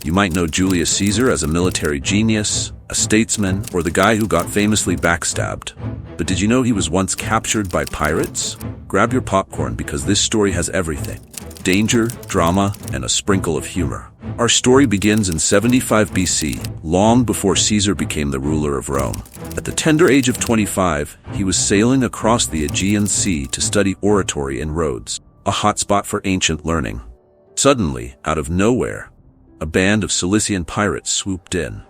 You might know Julius Caesar as a military genius, a statesman, or the guy who got famously backstabbed. But did you know he was once captured by pirates? Grab your popcorn because this story has everything: danger, drama, and a sprinkle of humor. Our story begins in 75 BC, long before Caesar became the ruler of Rome. At the tender age of 25, he was sailing across the Aegean Sea to study oratory in Rhodes, a hotspot for ancient learning. Suddenly, out of nowhere, a band of Cilician pirates swooped in.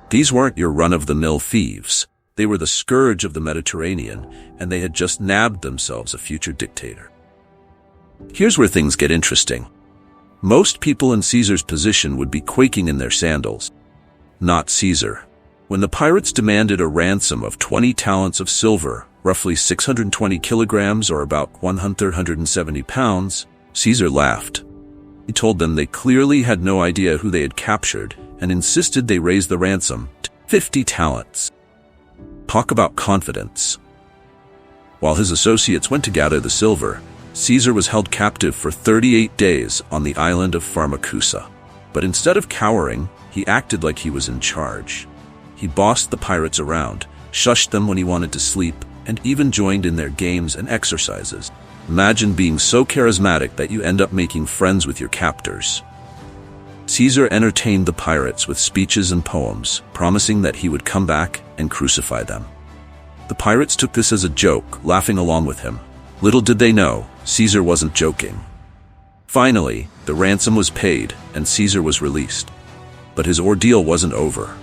These weren't your run-of-the-mill thieves. They were the scourge of the Mediterranean, and they had just nabbed themselves a future dictator. Here's where things get interesting. Most people in Caesar's position would be quaking in their sandals. Not Caesar. When the pirates demanded a ransom of 20 talents of silver, roughly 620 kilograms or about 170 pounds, Caesar laughed. He told them they clearly had no idea who they had captured and insisted they raise the ransom to 50 talents. Talk about confidence. While his associates went to gather the silver, Caesar was held captive for 38 days on the island of Pharmacusa. But instead of cowering, he acted like he was in charge. He bossed the pirates around, shushed them when he wanted to sleep, and even joined in their games and exercises. Imagine being so charismatic that you end up making friends with your captors. Caesar entertained the pirates with speeches and poems, promising that he would come back and crucify them. The pirates took this as a joke, laughing along with him. Little did they know, Caesar wasn't joking. Finally, the ransom was paid, and Caesar was released. But his ordeal wasn't over.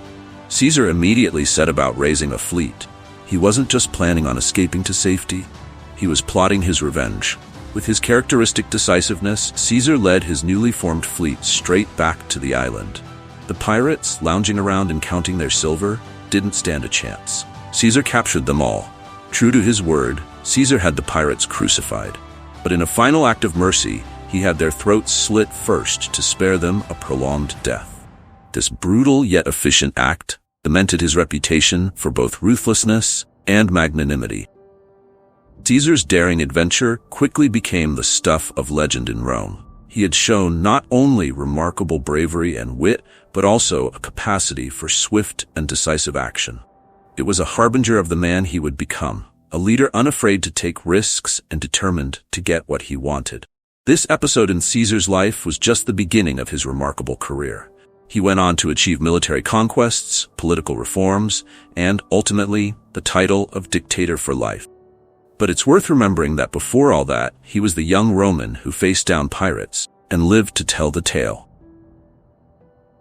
Caesar immediately set about raising a fleet. He wasn't just planning on escaping to safety. He was plotting his revenge. With his characteristic decisiveness, Caesar led his newly formed fleet straight back to the island. The pirates, lounging around and counting their silver, didn't stand a chance. Caesar captured them all. True to his word, Caesar had the pirates crucified. But in a final act of mercy, he had their throats slit first to spare them a prolonged death. This brutal yet efficient act cemented his reputation for both ruthlessness and magnanimity. Caesar's daring adventure quickly became the stuff of legend in Rome. He had shown not only remarkable bravery and wit, but also a capacity for swift and decisive action. It was a harbinger of the man he would become, a leader unafraid to take risks and determined to get what he wanted. This episode in Caesar's life was just the beginning of his remarkable career. He went on to achieve military conquests, political reforms, and ultimately, the title of dictator for life. But it's worth remembering that before all that, he was the young Roman who faced down pirates and lived to tell the tale.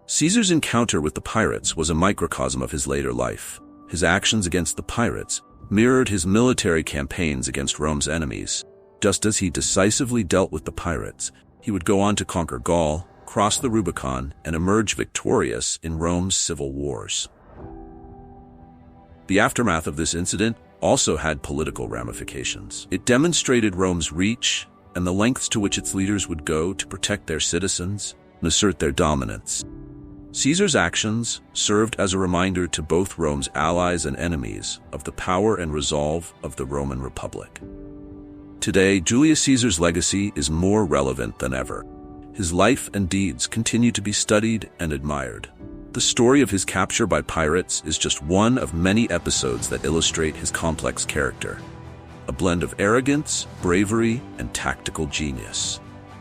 Caesar's encounter with the pirates was a microcosm of his later life. His actions against the pirates mirrored his military campaigns against Rome's enemies. Just as he decisively dealt with the pirates, he would go on to conquer Gaul, cross the Rubicon, and emerge victorious in Rome's civil wars. The aftermath of this incident also had political ramifications. It demonstrated Rome's reach and the lengths to which its leaders would go to protect their citizens and assert their dominance. Caesar's actions served as a reminder to both Rome's allies and enemies of the power and resolve of the Roman Republic. Today, Julius Caesar's legacy is more relevant than ever. His life and deeds continue to be studied and admired. The story of his capture by pirates is just one of many episodes that illustrate his complex character, a blend of arrogance, bravery, and tactical genius.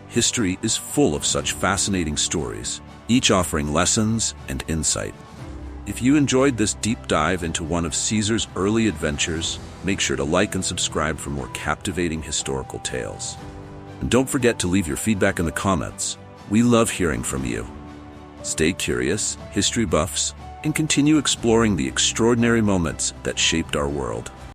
History is full of such fascinating stories, each offering lessons and insight. If you enjoyed this deep dive into one of Caesar's early adventures, make sure to like and subscribe for more captivating historical tales. And don't forget to leave your feedback in the comments. We love hearing from you. Stay curious, history buffs, and continue exploring the extraordinary moments that shaped our world.